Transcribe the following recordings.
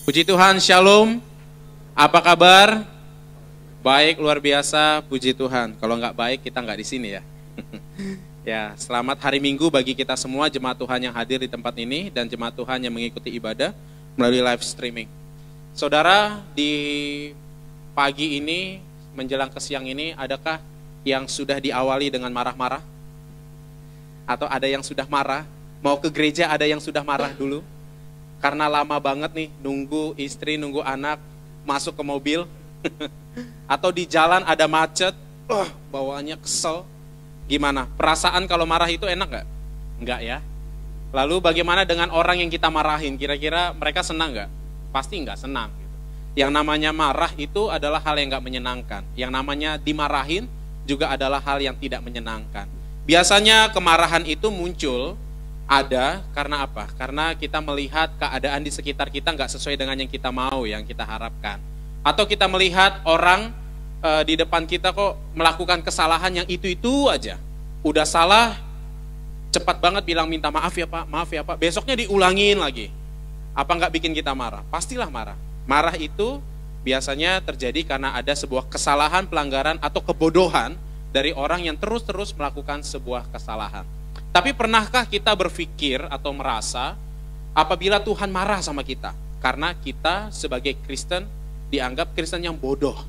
Puji Tuhan, Shalom. Apa kabar? Baik, luar biasa, puji Tuhan. Kalau nggak baik, kita nggak di sini ya. Ya, selamat hari Minggu bagi kita semua, jemaat Tuhan yang hadir di tempat ini, dan jemaat Tuhan yang mengikuti ibadah melalui live streaming. Saudara, di pagi ini, menjelang ke siang ini, adakah yang sudah diawali dengan marah-marah? Atau ada yang sudah marah? Mau ke gereja ada yang sudah marah dulu? Karena lama banget nih, nunggu istri, nunggu anak, masuk ke mobil. Atau di jalan ada macet, bawaannya kesel. Gimana? Perasaan kalau marah itu enak gak? Enggak ya. Lalu bagaimana dengan orang yang kita marahin? Kira-kira mereka senang gak? Pasti enggak senang. Yang namanya marah itu adalah hal yang gak menyenangkan. Yang namanya dimarahin juga adalah hal yang tidak menyenangkan. Biasanya kemarahan itu muncul ada karena apa? Karena kita melihat keadaan di sekitar kita nggak sesuai dengan yang kita mau, yang kita harapkan. Atau kita melihat orang di depan kita kok melakukan kesalahan yang itu-itu aja. Udah salah, cepat banget bilang minta maaf ya Pak, maaf ya Pak. Besoknya diulangin lagi. Apa nggak bikin kita marah? Pastilah marah. Marah itu biasanya terjadi karena ada sebuah kesalahan, pelanggaran, atau kebodohan dari orang yang terus-terus melakukan sebuah kesalahan. Tapi pernahkah kita berpikir atau merasa apabila Tuhan marah sama kita? Karena kita sebagai Kristen dianggap Kristen yang bodoh.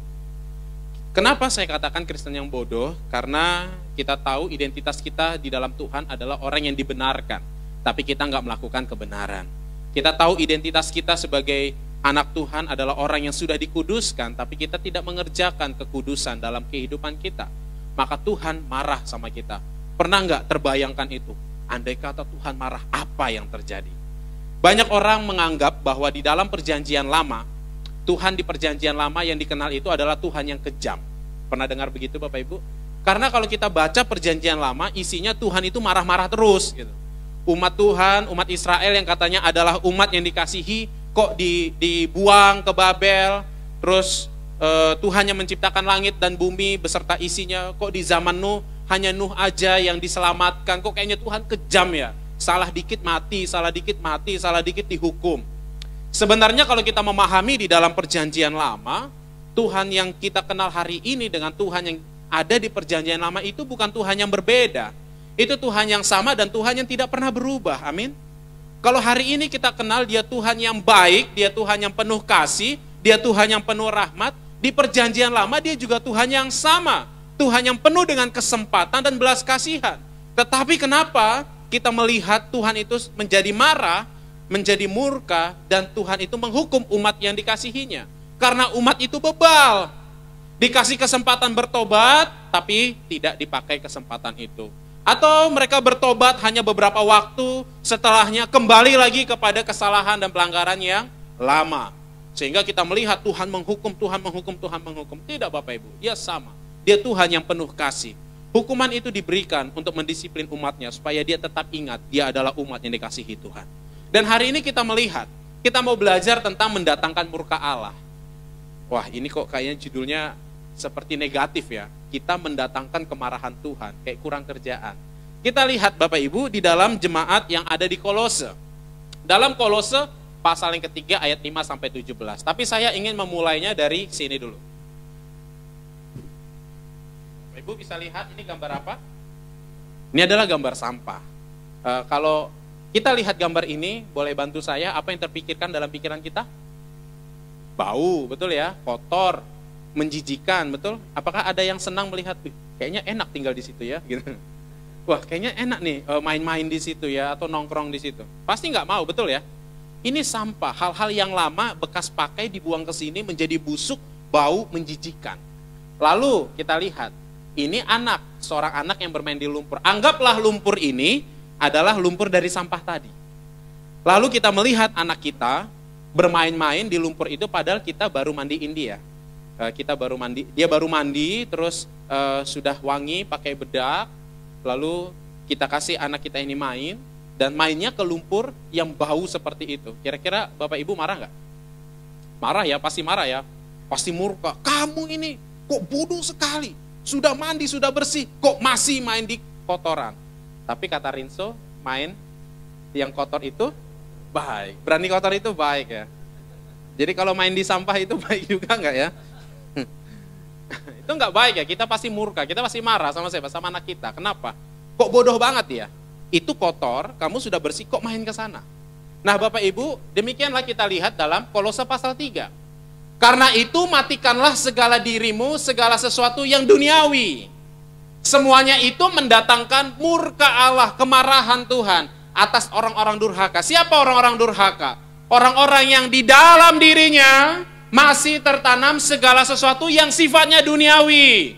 Kenapa saya katakan Kristen yang bodoh? Karena kita tahu identitas kita di dalam Tuhan adalah orang yang dibenarkan. Tapi kita nggak melakukan kebenaran. Kita tahu identitas kita sebagai anak Tuhan adalah orang yang sudah dikuduskan. Tapi kita tidak mengerjakan kekudusan dalam kehidupan kita. Maka Tuhan marah sama kita. Pernah nggak terbayangkan itu? Andai kata Tuhan marah, apa yang terjadi? Banyak orang menganggap bahwa di dalam perjanjian lama, Tuhan di perjanjian lama yang dikenal itu adalah Tuhan yang kejam. Pernah dengar begitu Bapak Ibu? Karena kalau kita baca perjanjian lama, isinya Tuhan itu marah-marah terus. Gitu. Umat Tuhan, umat Israel yang katanya adalah umat yang dikasihi, kok dibuang ke Babel, terus Tuhan yang menciptakan langit dan bumi beserta isinya, kok di zaman Nuh, hanya Nuh aja yang diselamatkan. Kok kayaknya Tuhan kejam ya? Salah dikit mati, salah dikit mati, salah dikit dihukum. Sebenarnya kalau kita memahami di dalam perjanjian lama, Tuhan yang kita kenal hari ini dengan Tuhan yang ada di perjanjian lama itu bukan Tuhan yang berbeda. Itu Tuhan yang sama dan Tuhan yang tidak pernah berubah. Amin. Kalau hari ini kita kenal dia Tuhan yang baik, dia Tuhan yang penuh kasih, dia Tuhan yang penuh rahmat. Di perjanjian lama dia juga Tuhan yang sama. Tuhan yang penuh dengan kesempatan dan belas kasihan. Tetapi kenapa kita melihat Tuhan itu menjadi marah, menjadi murka, dan Tuhan itu menghukum umat yang dikasihinya? Karena umat itu bebal. Dikasih kesempatan bertobat, tapi tidak dipakai kesempatan itu. Atau mereka bertobat hanya beberapa waktu, setelahnya kembali lagi kepada kesalahan dan pelanggaran yang lama. Sehingga kita melihat Tuhan menghukum, Tuhan menghukum, Tuhan menghukum. Tidak Bapak Ibu, dia sama. Dia Tuhan yang penuh kasih. Hukuman itu diberikan untuk mendisiplin umatnya supaya dia tetap ingat dia adalah umat yang dikasihi Tuhan. Dan hari ini kita melihat, kita mau belajar tentang mendatangkan murka Allah. Wah, ini kok kayaknya judulnya seperti negatif ya. Kita mendatangkan kemarahan Tuhan, kayak kurang kerjaan. Kita lihat Bapak Ibu di dalam jemaat yang ada di Kolose. Dalam Kolose pasal yang ketiga ayat 5 sampai 17. Tapi saya ingin memulainya dari sini dulu. Ibu bisa lihat ini gambar apa? Ini adalah gambar sampah. Kalau kita lihat gambar ini, boleh bantu saya apa yang terpikirkan dalam pikiran kita? Bau, betul ya? Kotor, menjijikan, betul? Apakah ada yang senang melihat? Kayaknya enak tinggal di situ ya, gitu. Wah, kayaknya enak nih main-main di situ ya, atau nongkrong di situ. Pasti nggak mau, betul ya? Ini sampah, hal-hal yang lama bekas pakai dibuang ke sini menjadi busuk, bau, menjijikan. Lalu kita lihat. Ini anak, seorang anak yang bermain di lumpur. Anggaplah lumpur ini adalah lumpur dari sampah tadi. Lalu kita melihat anak kita bermain-main di lumpur itu padahal kita baru mandiin dia. Dia baru mandi, terus sudah wangi pakai bedak. Lalu kita kasih anak kita ini main, dan mainnya ke lumpur yang bau seperti itu. Kira-kira Bapak Ibu marah nggak? Marah ya, pasti marah ya. Pasti murka. Kamu ini kok bodoh sekali. Sudah mandi, sudah bersih, kok masih main di kotoran? Tapi kata Rinso, main yang kotor itu baik. Berani kotor itu baik ya. Jadi kalau main di sampah itu baik juga nggak ya? Itu nggak baik ya, kita pasti murka, kita pasti marah sama siapa? Sama anak kita. Kenapa? Kok bodoh banget ya? Itu kotor, kamu sudah bersih, kok main ke sana? Nah Bapak Ibu, demikianlah kita lihat dalam Kolose pasal 3. Karena itu matikanlah segala dirimu, segala sesuatu yang duniawi. Semuanya itu mendatangkan murka Allah, kemarahan Tuhan atas orang-orang durhaka. Siapa orang-orang durhaka? Orang-orang yang di dalam dirinya masih tertanam segala sesuatu yang sifatnya duniawi.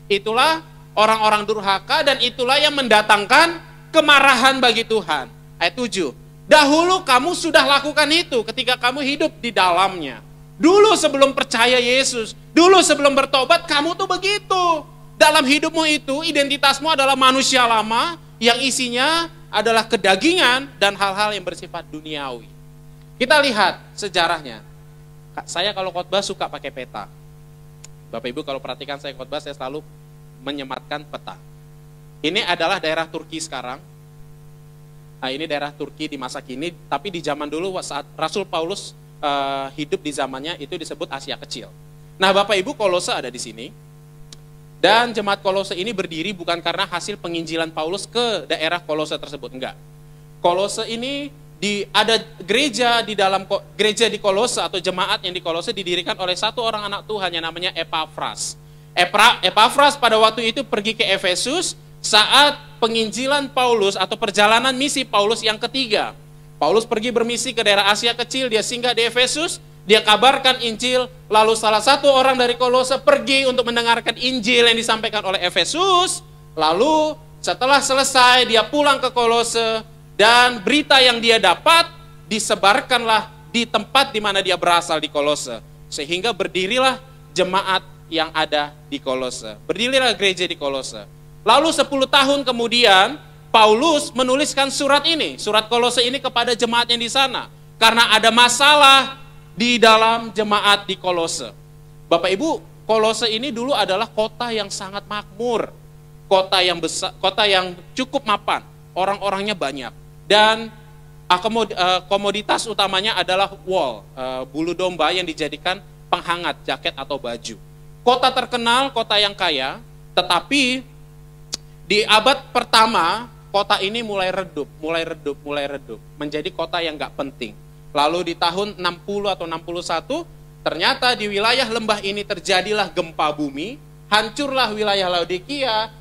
Itulah orang-orang durhaka dan itulah yang mendatangkan kemarahan bagi Tuhan. Ayat 7. Dahulu kamu sudah lakukan itu ketika kamu hidup di dalamnya. Dulu sebelum percaya Yesus, dulu sebelum bertobat, kamu tuh begitu. Dalam hidupmu itu, identitasmu adalah manusia lama yang isinya adalah kedagingan dan hal-hal yang bersifat duniawi. Kita lihat sejarahnya. Saya kalau khotbah suka pakai peta. Bapak Ibu kalau perhatikan saya khotbah, saya selalu menyematkan peta. Ini adalah daerah Turki sekarang. Nah ini daerah Turki di masa kini, tapi di zaman dulu saat Rasul Paulus hidup di zamannya itu disebut Asia Kecil. Nah Bapak Ibu, Kolose ada di sini. Dan jemaat Kolose ini berdiri bukan karena hasil penginjilan Paulus ke daerah Kolose tersebut, enggak. Kolose ini ada gereja di dalam gereja di Kolose atau jemaat yang di Kolose didirikan oleh satu orang anak Tuhan yang namanya Epafras. Epafras pada waktu itu pergi ke Efesus saat penginjilan Paulus atau perjalanan misi Paulus yang ketiga. Paulus pergi bermisi ke daerah Asia Kecil, dia singgah di Efesus. Dia kabarkan Injil, lalu salah satu orang dari Kolose pergi untuk mendengarkan Injil yang disampaikan oleh Efesus. Lalu setelah selesai dia pulang ke Kolose dan berita yang dia dapat disebarkanlah di tempat di mana dia berasal di Kolose. Sehingga berdirilah jemaat yang ada di Kolose. Berdirilah gereja di Kolose. Lalu 10 tahun kemudian Paulus menuliskan surat ini, surat Kolose ini kepada jemaat yang di sana. Karena ada masalah di dalam jemaat di Kolose. Bapak Ibu, Kolose ini dulu adalah kota yang sangat makmur, kota yang besar, kota yang cukup mapan, orang-orangnya banyak, dan komoditas utamanya adalah wool, bulu domba yang dijadikan penghangat jaket atau baju. Kota terkenal, kota yang kaya, tetapi di abad pertama kota ini mulai redup, menjadi kota yang gak penting. Lalu di tahun 60 atau 61, ternyata di wilayah lembah ini terjadilah gempa bumi, hancurlah wilayah Laodikia,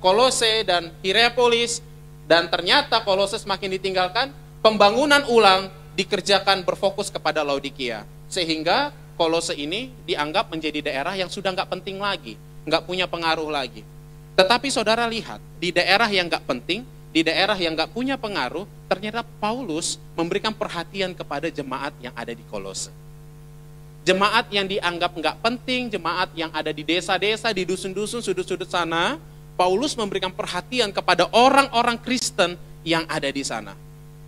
Kolose dan Hierapolis, dan ternyata Kolose semakin ditinggalkan, pembangunan ulang dikerjakan berfokus kepada Laodikia. Sehingga Kolose ini dianggap menjadi daerah yang sudah nggak penting lagi, nggak punya pengaruh lagi. Tetapi saudara lihat, di daerah yang nggak penting, di daerah yang nggak punya pengaruh, ternyata Paulus memberikan perhatian kepada jemaat yang ada di Kolose. Jemaat yang dianggap nggak penting, jemaat yang ada di desa-desa, di dusun-dusun, sudut-sudut sana, Paulus memberikan perhatian kepada orang-orang Kristen yang ada di sana.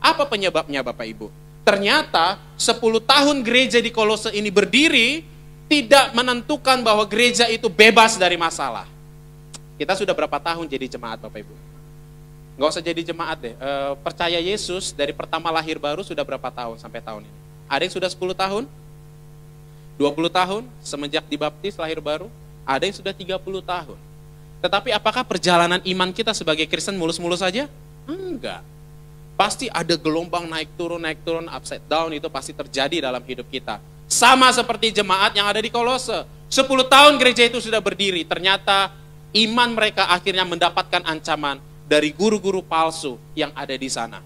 Apa penyebabnya Bapak Ibu? Ternyata 10 tahun gereja di Kolose ini berdiri, tidak menentukan bahwa gereja itu bebas dari masalah. Kita sudah berapa tahun jadi jemaat Bapak Ibu? Nggak usah jadi jemaat deh, percaya Yesus dari pertama lahir baru sudah berapa tahun sampai tahun ini? Ada yang sudah 10 tahun? 20 tahun semenjak dibaptis lahir baru? Ada yang sudah 30 tahun. Tetapi apakah perjalanan iman kita sebagai Kristen mulus-mulus saja? Enggak. Pasti ada gelombang naik turun, upside down, itu pasti terjadi dalam hidup kita. Sama seperti jemaat yang ada di Kolose. 10 tahun gereja itu sudah berdiri, ternyata iman mereka akhirnya mendapatkan ancaman dari guru-guru palsu yang ada di sana.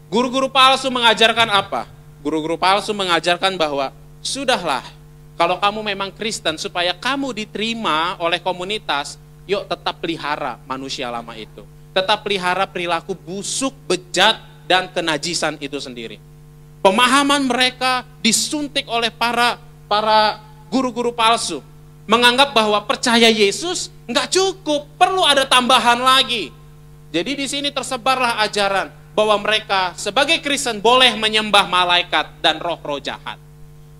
Guru-guru palsu mengajarkan apa? Guru-guru palsu mengajarkan bahwa sudahlah, kalau kamu memang Kristen, supaya kamu diterima oleh komunitas, yuk tetap pelihara manusia lama itu. Tetap pelihara perilaku busuk, bejat, dan kenajisan itu sendiri. Pemahaman mereka disuntik oleh para guru-guru palsu. Menganggap bahwa percaya Yesus nggak cukup, perlu ada tambahan lagi. Jadi di sini tersebarlah ajaran bahwa mereka sebagai Kristen boleh menyembah malaikat dan roh-roh jahat.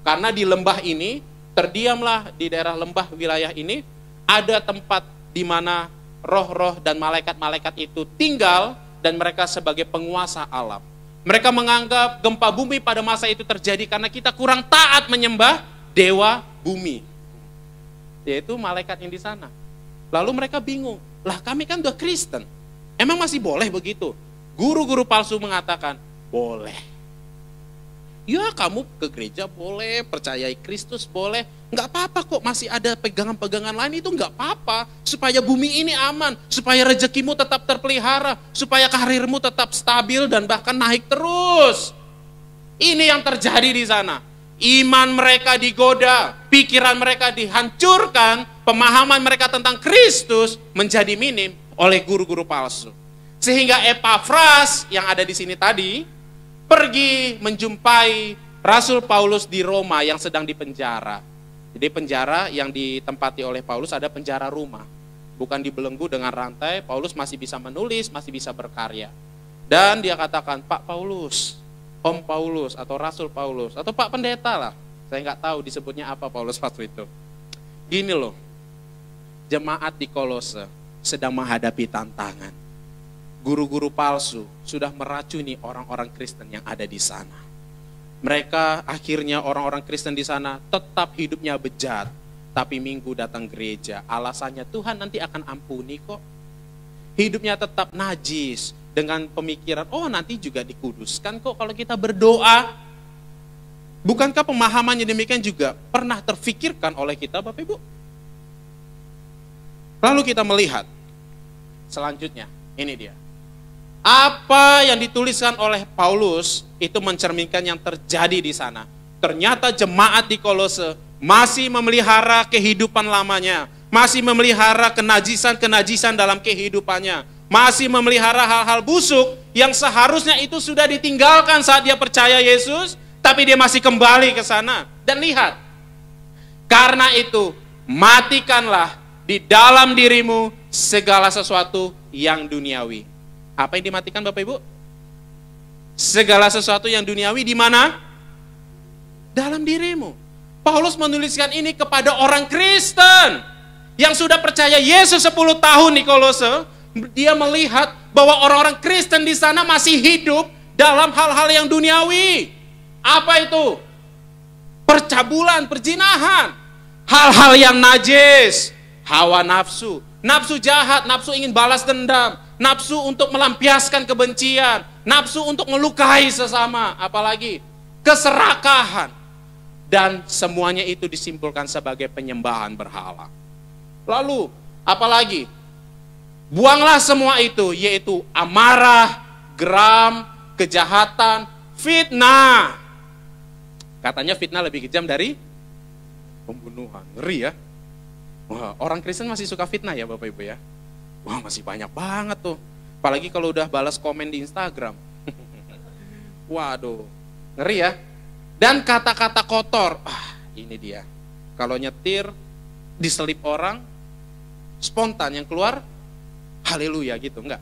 Karena di lembah ini, terdiamlah di daerah lembah wilayah ini, ada tempat di mana roh-roh dan malaikat-malaikat itu tinggal dan mereka sebagai penguasa alam. Mereka menganggap gempa bumi pada masa itu terjadi karena kita kurang taat menyembah dewa bumi, yaitu malaikat yang di sana. Lalu mereka bingung, lah kami kan udah Kristen, emang masih boleh begitu? Guru-guru palsu mengatakan, boleh. Ya kamu ke gereja boleh, percayai Kristus boleh, nggak apa-apa kok, masih ada pegangan-pegangan lain itu nggak apa-apa, supaya bumi ini aman, supaya rezekimu tetap terpelihara, supaya karirmu tetap stabil dan bahkan naik terus. Ini yang terjadi di sana. Iman mereka digoda, pikiran mereka dihancurkan, pemahaman mereka tentang Kristus menjadi minim oleh guru-guru palsu. Sehingga Epafras yang ada di sini tadi pergi menjumpai Rasul Paulus di Roma yang sedang dipenjara. Jadi penjara yang ditempati oleh Paulus ada penjara rumah, bukan dibelenggu dengan rantai. Paulus masih bisa menulis, masih bisa berkarya. Dan dia katakan, Pak Paulus, Om Paulus atau Rasul Paulus atau Pak Pendeta lah, saya nggak tahu disebutnya apa Paulus waktu itu. Gini loh, jemaat di Kolose sedang menghadapi tantangan. Guru-guru palsu sudah meracuni orang-orang Kristen yang ada di sana. Mereka akhirnya orang-orang Kristen di sana tetap hidupnya bejat, tapi minggu datang gereja. Alasannya Tuhan nanti akan ampuni kok. Hidupnya tetap najis dengan pemikiran, oh nanti juga dikuduskan kok kalau kita berdoa. Bukankah pemahamannya demikian juga pernah terfikirkan oleh kita Bapak Ibu? Lalu kita melihat selanjutnya, ini dia. Apa yang dituliskan oleh Paulus itu mencerminkan yang terjadi di sana. Ternyata jemaat di Kolose masih memelihara kehidupan lamanya, masih memelihara kenajisan-kenajisan dalam kehidupannya, masih memelihara hal-hal busuk yang seharusnya itu sudah ditinggalkan saat dia percaya Yesus, tapi dia masih kembali ke sana. Dan lihat, karena itu matikanlah di dalam dirimu segala sesuatu yang duniawi. Apa yang dimatikan Bapak Ibu? Segala sesuatu yang duniawi di mana? Dalam dirimu. Paulus menuliskan ini kepada orang Kristen yang sudah percaya Yesus 10 tahun di Kolose. Dia melihat bahwa orang-orang Kristen di sana masih hidup dalam hal-hal yang duniawi. Apa itu? Percabulan, perzinahan, hal-hal yang najis, hawa nafsu, nafsu jahat, nafsu ingin balas dendam, nafsu untuk melampiaskan kebencian, nafsu untuk melukai sesama, apalagi keserakahan. Dan semuanya itu disimpulkan sebagai penyembahan berhala. Lalu, apalagi? Buanglah semua itu, yaitu amarah, geram, kejahatan, fitnah. Katanya fitnah lebih kejam dari pembunuhan. Ngeri ya. Wah, orang Kristen masih suka fitnah ya Bapak Ibu ya. Wah, masih banyak banget tuh. Apalagi kalau udah balas komen di Instagram. Waduh, ngeri ya. Dan kata-kata kotor. Ini dia. Kalau nyetir, diselip orang, spontan yang keluar, haleluya gitu, enggak?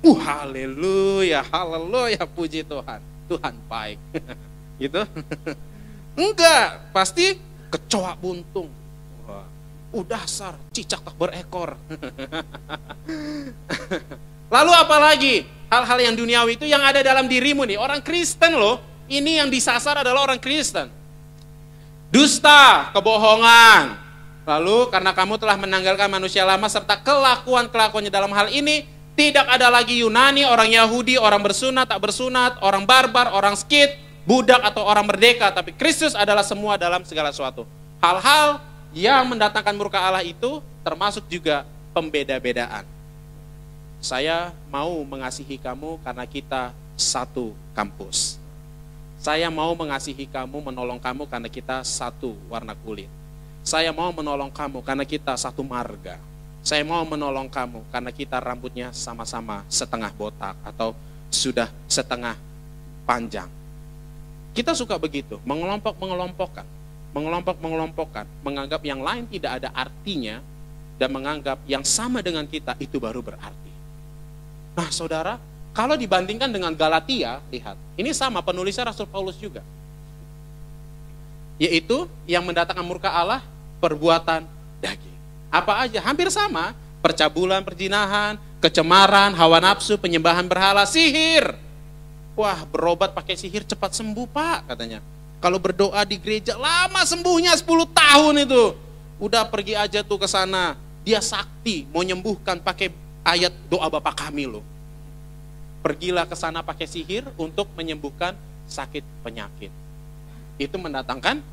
Haleluya, haleluya, puji Tuhan. Tuhan baik. Gitu? Enggak, pasti kecoa buntung. Dasar, cicak tak berekor. Lalu apa lagi? Hal-hal yang duniawi itu yang ada dalam dirimu nih. Orang Kristen loh, ini yang disasar adalah orang Kristen. Dusta, kebohongan. Lalu karena kamu telah menanggalkan manusia lama serta kelakuan-kelakuannya dalam hal ini, tidak ada lagi Yunani, orang Yahudi, orang bersunat, tak bersunat, orang barbar, orang skit, budak atau orang merdeka. Tapi Kristus adalah semua dalam segala sesuatu. Hal-hal yang mendatangkan murka Allah itu termasuk juga pembeda-bedaan. Saya mau mengasihi kamu karena kita satu kampus. Saya mau mengasihi kamu, menolong kamu karena kita satu warna kulit. Saya mau menolong kamu karena kita satu marga. Saya mau menolong kamu karena kita rambutnya sama-sama setengah botak atau sudah setengah panjang. Kita suka begitu, mengelompok-mengelompokkan. Mengelompok-mengelompokkan, menganggap yang lain tidak ada artinya, dan menganggap yang sama dengan kita itu baru berarti. Nah saudara, kalau dibandingkan dengan Galatia, lihat, ini sama penulisnya Rasul Paulus juga. Yaitu yang mendatangkan murka Allah, perbuatan daging. Apa aja? Hampir sama, percabulan, perzinahan, kecemaran, hawa nafsu, penyembahan berhala, sihir. Wah, berobat pakai sihir cepat sembuh Pak, katanya. Kalau berdoa di gereja lama sembuhnya 10 tahun itu. Udah pergi aja tuh ke sana. Dia sakti mau nyembuhkan pakai ayat doa Bapa Kami loh. Pergilah ke sana pakai sihir untuk menyembuhkan sakit penyakit. Itu mendatangkan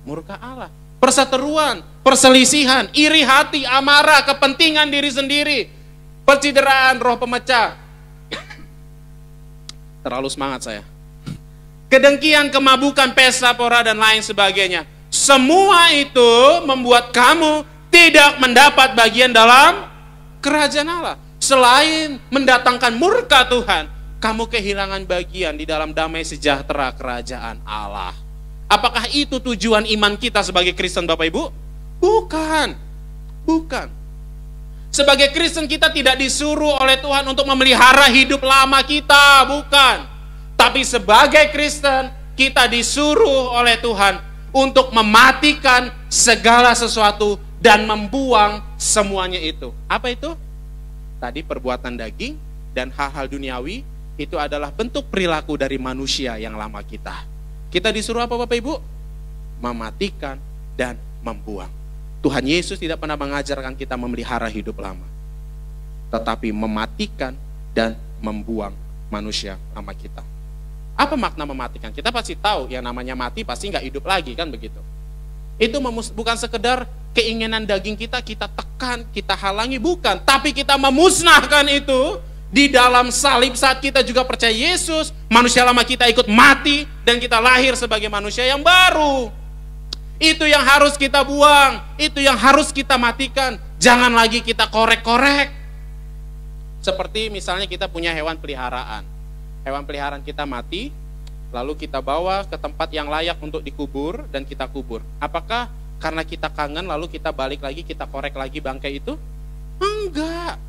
murka Allah. Perseteruan, perselisihan, iri hati, amarah, kepentingan diri sendiri, pencideraan, roh pemecah. Terlalu semangat saya. Kedengkian, kemabukan, pesta pora dan lain sebagainya. Semua itu membuat kamu tidak mendapat bagian dalam kerajaan Allah. Selain mendatangkan murka Tuhan, kamu kehilangan bagian di dalam damai sejahtera kerajaan Allah. Apakah itu tujuan iman kita sebagai Kristen Bapak Ibu? Bukan. Bukan. Sebagai Kristen kita tidak disuruh oleh Tuhan untuk memelihara hidup lama kita, bukan. Tapi sebagai Kristen kita disuruh oleh Tuhan untuk mematikan segala sesuatu dan membuang semuanya itu. Apa itu? Tadi perbuatan daging dan hal-hal duniawi itu adalah bentuk perilaku dari manusia yang lama kita. Kita disuruh apa Bapak Ibu? Mematikan dan membuang. Tuhan Yesus tidak pernah mengajarkan kita memelihara hidup lama, tetapi mematikan dan membuang manusia lama kita. Apa makna mematikan? Kita pasti tahu yang namanya mati pasti nggak hidup lagi, kan begitu. Itu bukan sekedar keinginan daging kita tekan, kita halangi, bukan. Tapi kita memusnahkan itu di dalam salib saat kita juga percaya Yesus. Manusia lama kita ikut mati dan kita lahir sebagai manusia yang baru. Itu yang harus kita buang, itu yang harus kita matikan. Jangan lagi kita korek-korek. Seperti misalnya kita punya hewan peliharaan. Hewan peliharaan kita mati, lalu kita bawa ke tempat yang layak untuk dikubur dan kita kubur. Apakah karena kita kangen lalu kita balik lagi, kita korek lagi bangkai itu? Enggak.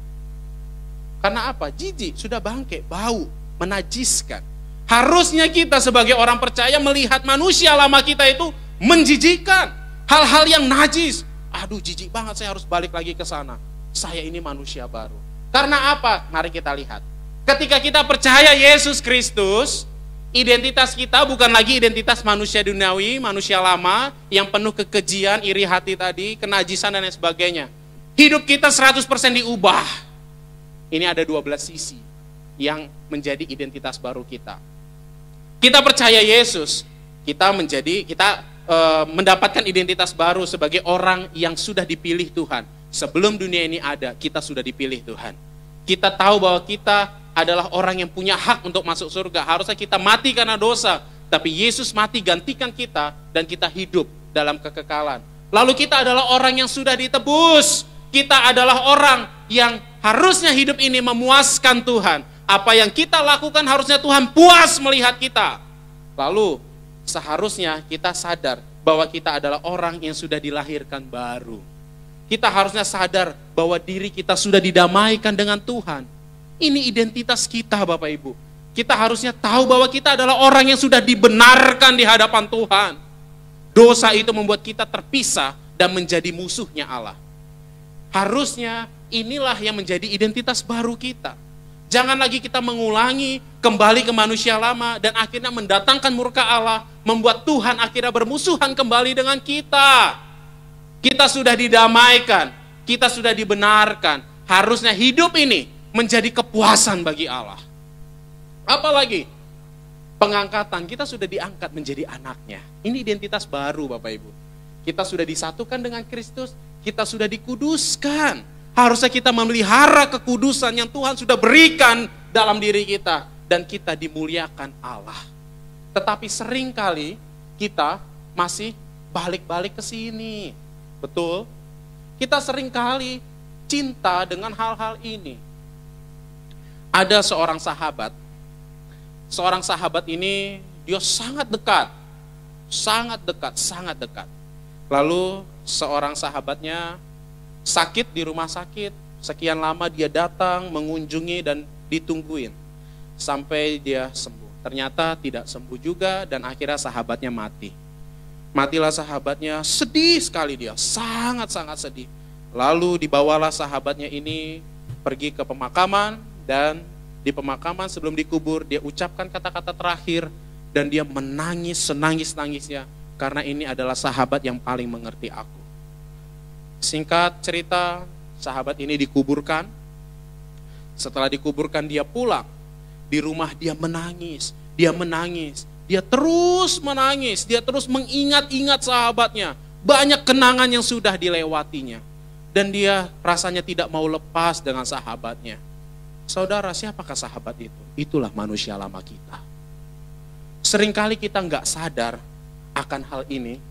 Karena apa? Jijik, sudah bangkai, bau, menajiskan. Harusnya kita sebagai orang percaya melihat manusia lama kita itu menjijikan. Hal-hal yang najis. Aduh, jijik banget, saya harus balik lagi ke sana. Saya ini manusia baru. Karena apa? Mari kita lihat. Ketika kita percaya Yesus Kristus, identitas kita bukan lagi identitas manusia duniawi, manusia lama yang penuh kekejian, iri hati tadi, kenajisan dan lain sebagainya. Hidup kita 100% diubah. Ini ada 12 sisi yang menjadi identitas baru kita. Kita percaya Yesus, kita mendapatkan identitas baru sebagai orang yang sudah dipilih Tuhan. Sebelum dunia ini ada, kita sudah dipilih Tuhan. Kita tahu bahwa kita adalah orang yang punya hak untuk masuk surga. Harusnya kita mati karena dosa, tapi Yesus mati gantikan kita dan kita hidup dalam kekekalan. Lalu kita adalah orang yang sudah ditebus. Kita adalah orang yang harusnya hidup ini memuaskan Tuhan. Apa yang kita lakukan harusnya Tuhan puas melihat kita. Lalu seharusnya kita sadar bahwa kita adalah orang yang sudah dilahirkan baru. Kita harusnya sadar bahwa diri kita sudah didamaikan dengan Tuhan. Ini identitas kita Bapak Ibu. Kita harusnya tahu bahwa kita adalah orang yang sudah dibenarkan di hadapan Tuhan. Dosa itu membuat kita terpisah dan menjadi musuhnya Allah. Harusnya inilah yang menjadi identitas baru kita. Jangan lagi kita mengulangi kembali ke manusia lama dan akhirnya mendatangkan murka Allah, membuat Tuhan akhirnya bermusuhan kembali dengan kita. Kita sudah didamaikan, kita sudah dibenarkan. Harusnya hidup ini menjadi kepuasan bagi Allah. Apalagi pengangkatan, kita sudah diangkat menjadi anaknya. Ini identitas baru Bapak Ibu. Kita sudah disatukan dengan Kristus, kita sudah dikuduskan. Harusnya kita memelihara kekudusan yang Tuhan sudah berikan dalam diri kita. Dan kita dimuliakan Allah. Tetapi seringkali kita masih balik-balik ke sini. Betul? Kita seringkali cinta dengan hal-hal ini. Ada seorang sahabat. Seorang sahabat ini dia sangat dekat. Sangat dekat, sangat dekat. Lalu seorang sahabatnya sakit di rumah sakit. Sekian lama dia datang, mengunjungi dan ditungguin. Sampai dia sembuh. Ternyata tidak sembuh juga dan akhirnya sahabatnya mati. Matilah sahabatnya, sedih sekali dia, sangat-sangat sedih. Lalu dibawalah sahabatnya ini pergi ke pemakaman dan di pemakaman sebelum dikubur, dia ucapkan kata-kata terakhir, dan dia menangis senangis-nangisnya, karena ini adalah sahabat yang paling mengerti aku. Singkat cerita, sahabat ini dikuburkan. Setelah dikuburkan dia pulang. Di rumah dia menangis, dia terus menangis, dia terus mengingat-ingat sahabatnya. Banyak kenangan yang sudah dilewatinya. Dan dia rasanya tidak mau lepas dengan sahabatnya. Saudara, siapakah sahabat itu? Itulah manusia lama kita. Seringkali kita nggak sadar akan hal ini.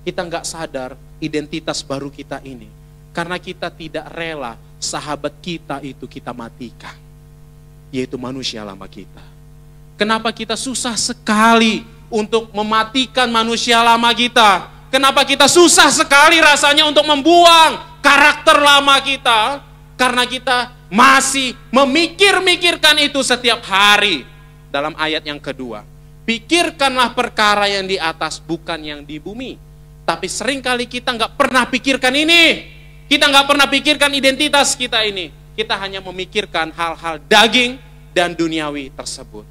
Kita nggak sadar identitas baru kita ini. Karena kita tidak rela sahabat kita itu kita matikan. Yaitu manusia lama kita. Kenapa kita susah sekali untuk mematikan manusia lama kita? Kenapa kita susah sekali rasanya untuk membuang karakter lama kita? Karena kita masih memikir-mikirkan itu setiap hari. Dalam ayat yang kedua, pikirkanlah perkara yang di atas, bukan yang di bumi. Tapi seringkali kita nggak pernah pikirkan ini. Kita nggak pernah pikirkan identitas kita ini. Kita hanya memikirkan hal-hal daging dan duniawi tersebut.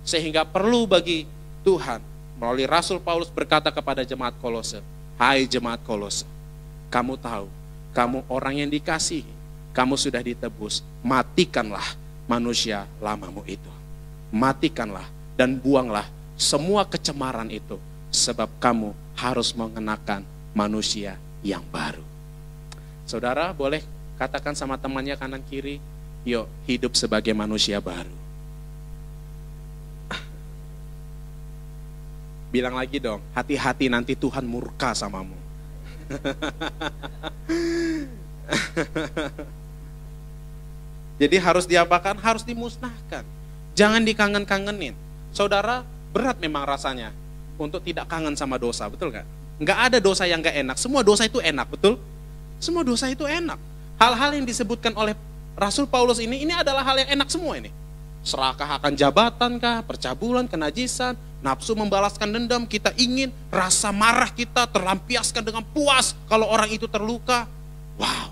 Sehingga perlu bagi Tuhan, melalui Rasul Paulus berkata kepada jemaat Kolose, hai jemaat Kolose, kamu tahu, kamu orang yang dikasihi, kamu sudah ditebus, matikanlah manusia lamamu itu. Matikanlah dan buanglah semua kecemaran itu, sebab kamu harus mengenakan manusia yang baru. Saudara, boleh katakan sama temannya kanan kiri, yuk hidup sebagai manusia baru. Bilang lagi dong, hati-hati nanti Tuhan murka samamu. Jadi harus diapakan? Harus dimusnahkan. Jangan dikangen-kangenin. Saudara, berat memang rasanya untuk tidak kangen sama dosa, betul gak? Nggak ada dosa yang gak enak, semua dosa itu enak, betul? Semua dosa itu enak. Hal-hal yang disebutkan oleh Rasul Paulus ini adalah hal yang enak semua ini. Serakah akan jabatan kah, percabulan, kenajisan, nafsu membalaskan dendam, kita ingin rasa marah kita terlampiaskan dengan puas kalau orang itu terluka. Wow,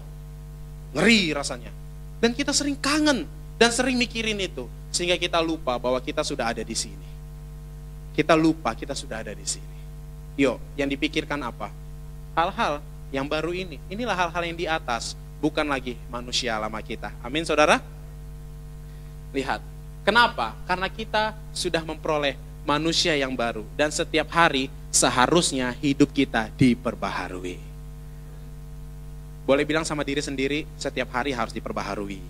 ngeri rasanya. Dan kita sering kangen dan sering mikirin itu, sehingga kita lupa bahwa kita sudah ada di sini. Kita lupa kita sudah ada di sini. Yuk, yang dipikirkan apa? Hal-hal yang baru ini. Inilah hal-hal yang di atas, bukan lagi manusia lama kita. Amin, saudara? Lihat, kenapa? Karena kita sudah memperoleh manusia yang baru, dan setiap hari seharusnya hidup kita diperbaharui. Boleh bilang sama diri sendiri, setiap hari harus diperbaharui.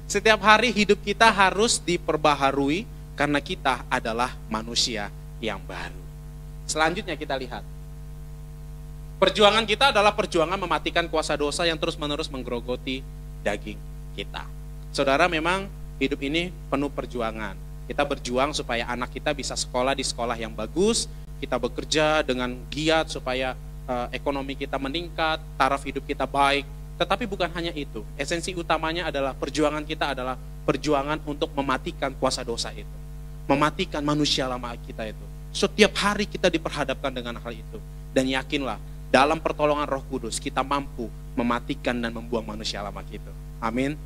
Setiap hari hidup kita harus diperbaharui karena kita adalah manusia yang baru. Selanjutnya kita lihat, perjuangan kita adalah perjuangan mematikan kuasa dosa yang terus-menerus menggerogoti daging kita. Saudara, memang hidup ini penuh perjuangan. Kita berjuang supaya anak kita bisa sekolah di sekolah yang bagus. Kita bekerja dengan giat supaya ekonomi kita meningkat, taraf hidup kita baik. Tetapi bukan hanya itu. Esensi utamanya adalah perjuangan kita adalah perjuangan untuk mematikan kuasa dosa itu. Mematikan manusia lama kita itu. Setiap hari kita diperhadapkan dengan hal itu. Dan yakinlah, dalam pertolongan Roh Kudus kita mampu mematikan dan membuang manusia lama kita. Amin.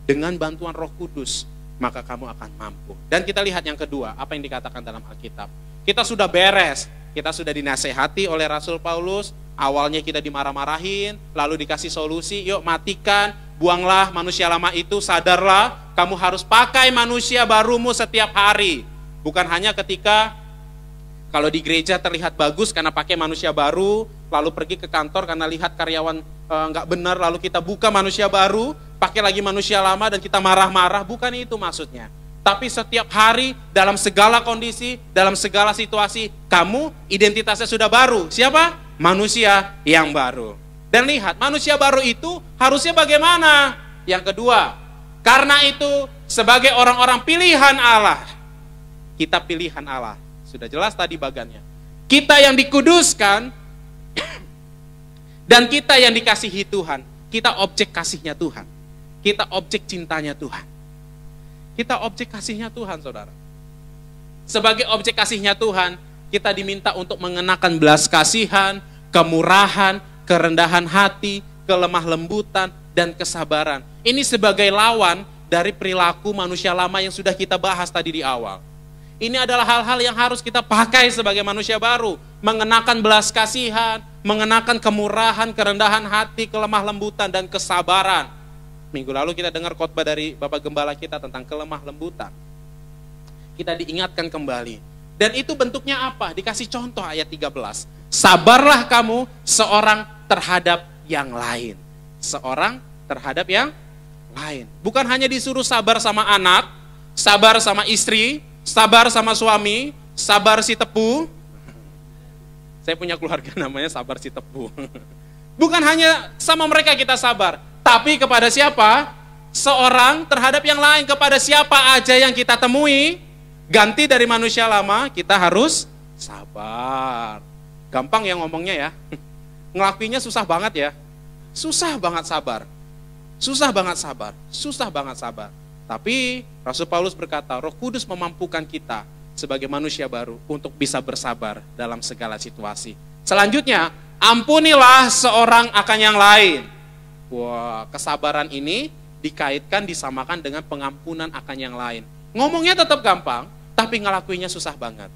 Dengan bantuan Roh Kudus, maka kamu akan mampu. Dan kita lihat yang kedua, apa yang dikatakan dalam Alkitab. Kita sudah beres, kita sudah dinasehati oleh Rasul Paulus. Awalnya kita dimarah-marahin, lalu dikasih solusi, yuk matikan, buanglah manusia lama itu, sadarlah, kamu harus pakai manusia barumu setiap hari. Bukan hanya ketika kalau di gereja terlihat bagus karena pakai manusia baru, lalu pergi ke kantor karena lihat karyawan nggak benar, lalu kita buka manusia baru, pakai lagi manusia lama dan kita marah-marah. Bukan itu maksudnya. Tapi setiap hari, dalam segala kondisi, dalam segala situasi, kamu identitasnya sudah baru. Siapa? Manusia yang baru. Dan lihat, manusia baru itu harusnya bagaimana? Yang kedua, karena itu sebagai orang-orang pilihan Allah, kita pilihan Allah. Sudah jelas tadi bagannya. Kita yang dikuduskan dan kita yang dikasihi Tuhan. Kita objek kasihnya Tuhan. Kita objek cintanya Tuhan. Kita objek kasihnya Tuhan, saudara. Sebagai objek kasihnya Tuhan, kita diminta untuk mengenakan belas kasihan, kemurahan, kerendahan hati, kelemah lembutan, dan kesabaran. Ini sebagai lawan dari perilaku manusia lama yang sudah kita bahas tadi di awal. Ini adalah hal-hal yang harus kita pakai sebagai manusia baru. Mengenakan belas kasihan, mengenakan kemurahan, kerendahan hati, kelemah lembutan, dan kesabaran. Minggu lalu kita dengar khotbah dari Bapak Gembala kita tentang kelemah lembutan. Kita diingatkan kembali. Dan itu bentuknya apa? Dikasih contoh ayat 13. Sabarlah kamu seorang terhadap yang lain. Seorang terhadap yang lain. Bukan hanya disuruh sabar sama anak, sabar sama istri, sabar sama suami, sabar si tepu. Saya punya keluarga namanya sabar si tepu. Bukan hanya sama mereka kita sabar, tapi kepada siapa? Seorang terhadap yang lain, kepada siapa aja yang kita temui. Ganti dari manusia lama, kita harus sabar. Gampang ya ngomongnya ya. Ngelakuinya susah banget ya. Susah banget sabar. Susah banget sabar. Susah banget sabar. Tapi Rasul Paulus berkata, Roh Kudus memampukan kita sebagai manusia baru untuk bisa bersabar dalam segala situasi. Selanjutnya, ampunilah seorang akan yang lain. Wah, kesabaran ini dikaitkan, disamakan dengan pengampunan akan yang lain. Ngomongnya tetap gampang, tapi ngelakuinya susah banget.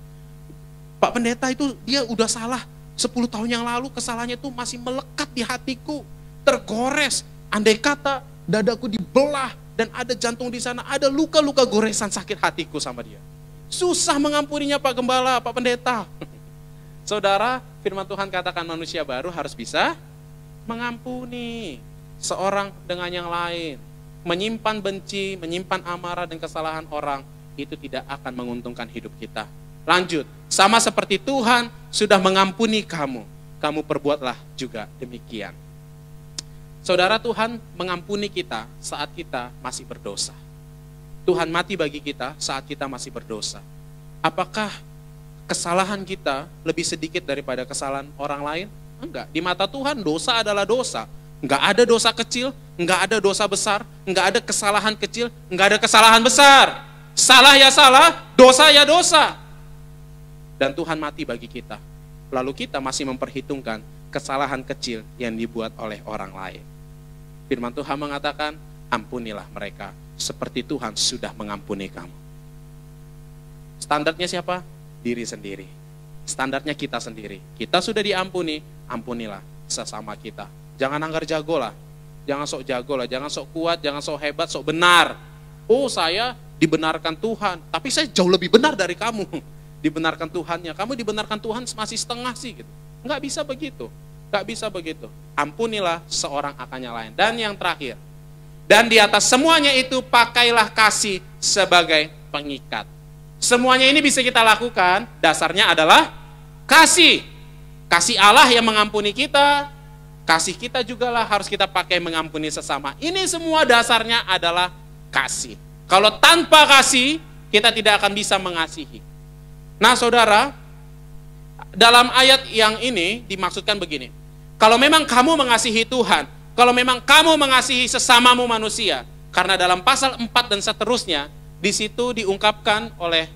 Pak Pendeta itu dia udah salah 10 tahun yang lalu, kesalahannya itu masih melekat di hatiku, tergores. Andai kata dadaku dibelah dan ada jantung di sana, ada luka-luka goresan sakit hatiku sama dia. Susah mengampuninya Pak Gembala, Pak Pendeta. Saudara, firman Tuhan katakan manusia baru harus bisa mengampuni seorang dengan yang lain. Menyimpan benci, menyimpan amarah dan kesalahan orang, itu tidak akan menguntungkan hidup kita. Lanjut, sama seperti Tuhan sudah mengampuni kamu, kamu perbuatlah juga demikian. Saudara, Tuhan mengampuni kita saat kita masih berdosa. Tuhan mati bagi kita saat kita masih berdosa. Apakah kesalahan kita lebih sedikit daripada kesalahan orang lain? Enggak, di mata Tuhan dosa adalah dosa. Enggak ada dosa kecil, enggak ada dosa besar, enggak ada kesalahan kecil, enggak ada kesalahan besar. Salah ya salah, dosa ya dosa. Dan Tuhan mati bagi kita. Lalu kita masih memperhitungkan kesalahan kecil yang dibuat oleh orang lain. Firman Tuhan mengatakan, ampunilah mereka seperti Tuhan sudah mengampuni kamu. Standarnya siapa? Diri sendiri. Standarnya kita sendiri. Kita sudah diampuni, ampunilah sesama kita. Jangan anggar jago lah. Jangan sok jago lah, jangan sok kuat, jangan sok hebat, sok benar. Oh, saya dibenarkan Tuhan, tapi saya jauh lebih benar dari kamu. Dibenarkan Tuhannya, kamu dibenarkan Tuhan masih setengah sih gitu. Enggak bisa begitu. Enggak bisa begitu. Ampunilah seorang akan yang lain. Dan yang terakhir, dan di atas semuanya itu pakailah kasih sebagai pengikat. Semuanya ini bisa kita lakukan, dasarnya adalah kasih. Kasih Allah yang mengampuni kita, kasih kita juga lah harus kita pakai mengampuni sesama. Ini semua dasarnya adalah kasih. Kalau tanpa kasih, kita tidak akan bisa mengasihi. Nah saudara, dalam ayat yang ini dimaksudkan begini. Kalau memang kamu mengasihi Tuhan, kalau memang kamu mengasihi sesamamu manusia, karena dalam pasal 4 dan seterusnya, di situ diungkapkan oleh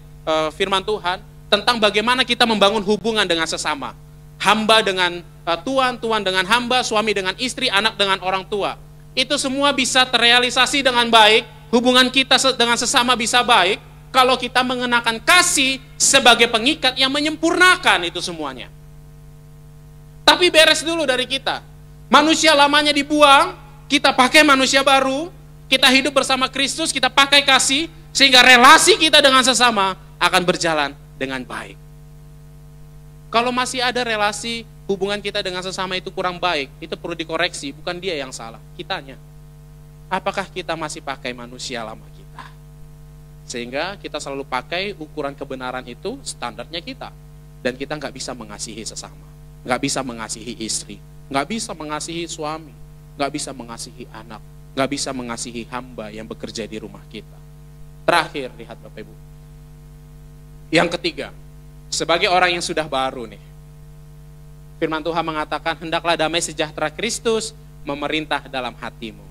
firman Tuhan tentang bagaimana kita membangun hubungan dengan sesama. Hamba dengan tuan, tuan dengan hamba, suami dengan istri, anak dengan orang tua. Itu semua bisa terrealisasi dengan baik, hubungan kita dengan sesama bisa baik, kalau kita mengenakan kasih sebagai pengikat yang menyempurnakan itu semuanya. Tapi beres dulu dari kita. Manusia lamanya dibuang, kita pakai manusia baru, kita hidup bersama Kristus, kita pakai kasih, sehingga relasi kita dengan sesama akan berjalan dengan baik. Kalau masih ada relasi hubungan kita dengan sesama itu kurang baik, itu perlu dikoreksi, bukan dia yang salah, kitanya. Apakah kita masih pakai manusia lama kita? Sehingga kita selalu pakai ukuran kebenaran itu standarnya kita. Dan kita nggak bisa mengasihi sesama, nggak bisa mengasihi istri, nggak bisa mengasihi suami, nggak bisa mengasihi anak, nggak bisa mengasihi hamba yang bekerja di rumah kita. Terakhir, lihat Bapak Ibu. Yang ketiga, sebagai orang yang sudah baru nih, firman Tuhan mengatakan, hendaklah damai sejahtera Kristus memerintah dalam hatimu.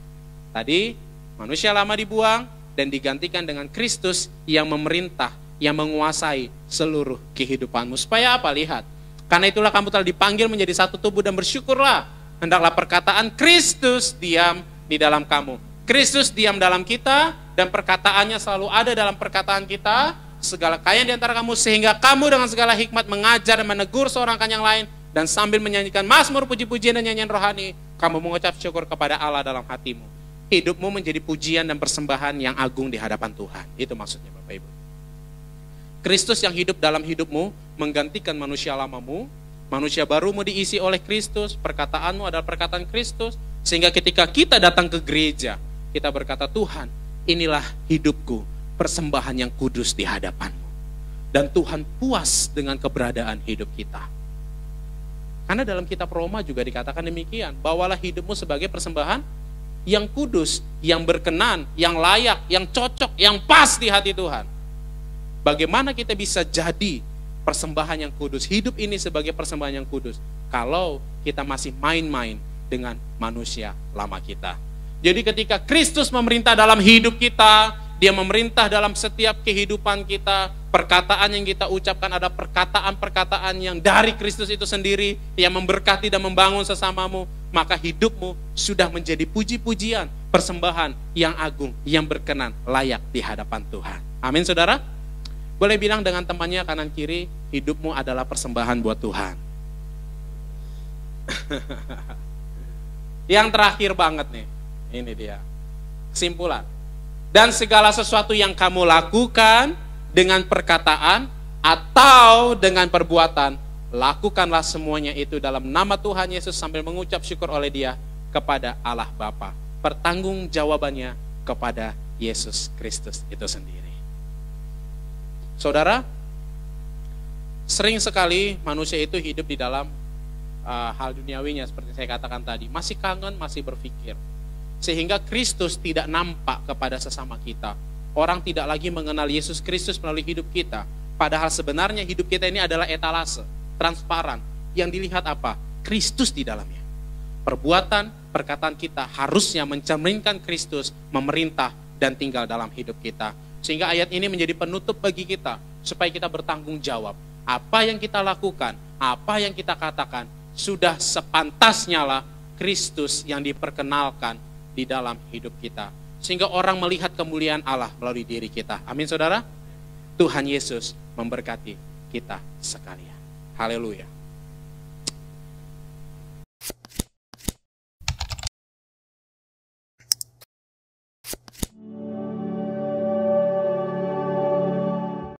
Tadi, manusia lama dibuang dan digantikan dengan Kristus yang memerintah, yang menguasai seluruh kehidupanmu. Supaya apa? Lihat. Karena itulah kamu telah dipanggil menjadi satu tubuh dan bersyukurlah. Hendaklah perkataan Kristus diam di dalam kamu. Kristus diam dalam kita, dan perkataannya selalu ada dalam perkataan kita, segala kekayaan di antara kamu, sehingga kamu dengan segala hikmat mengajar dan menegur seorang akan yang lain, dan sambil menyanyikan mazmur, puji-pujian dan nyanyian rohani, kamu mengucap syukur kepada Allah dalam hatimu. Hidupmu menjadi pujian dan persembahan yang agung di hadapan Tuhan. Itu maksudnya Bapak Ibu. Kristus yang hidup dalam hidupmu menggantikan manusia lamamu, manusia barumu diisi oleh Kristus, perkataanmu adalah perkataan Kristus, sehingga ketika kita datang ke gereja, kita berkata, Tuhan, inilah hidupku, persembahan yang kudus di hadapanmu. Dan Tuhan puas dengan keberadaan hidup kita. Karena dalam kitab Roma juga dikatakan demikian, bawalah hidupmu sebagai persembahan yang kudus, yang berkenan, yang layak, yang cocok, yang pas di hati Tuhan. Bagaimana kita bisa jadi persembahan yang kudus, hidup ini sebagai persembahan yang kudus, kalau kita masih main-main dengan manusia lama kita. Jadi ketika Kristus memerintah dalam hidup kita, Dia memerintah dalam setiap kehidupan kita, perkataan yang kita ucapkan ada perkataan-perkataan yang dari Kristus itu sendiri, yang memberkati dan membangun sesamamu, maka hidupmu sudah menjadi puji-pujian, persembahan yang agung, yang berkenan, layak di hadapan Tuhan. Amin saudara? Boleh bilang dengan temannya kanan kiri, hidupmu adalah persembahan buat Tuhan. Yang terakhir banget nih, ini dia, kesimpulan. Dan segala sesuatu yang kamu lakukan dengan perkataan atau dengan perbuatan, lakukanlah semuanya itu dalam nama Tuhan Yesus sambil mengucap syukur oleh Dia kepada Allah Bapa. Pertanggungjawabannya kepada Yesus Kristus itu sendiri. Saudara, sering sekali manusia itu hidup di dalam hal duniawinya seperti saya katakan tadi, masih kangen, masih berpikir. Sehingga Kristus tidak nampak kepada sesama kita. Orang tidak lagi mengenal Yesus Kristus melalui hidup kita. Padahal sebenarnya hidup kita ini adalah etalase, transparan. Yang dilihat apa? Kristus di dalamnya. Perbuatan, perkataan kita harusnya mencerminkan Kristus memerintah dan tinggal dalam hidup kita. Sehingga ayat ini menjadi penutup bagi kita, supaya kita bertanggung jawab. Apa yang kita lakukan, apa yang kita katakan, sudah sepantasnya lah Kristus yang diperkenalkan di dalam hidup kita. Sehingga orang melihat kemuliaan Allah melalui diri kita. Amin saudara? Tuhan Yesus memberkati kita sekalian. Haleluya.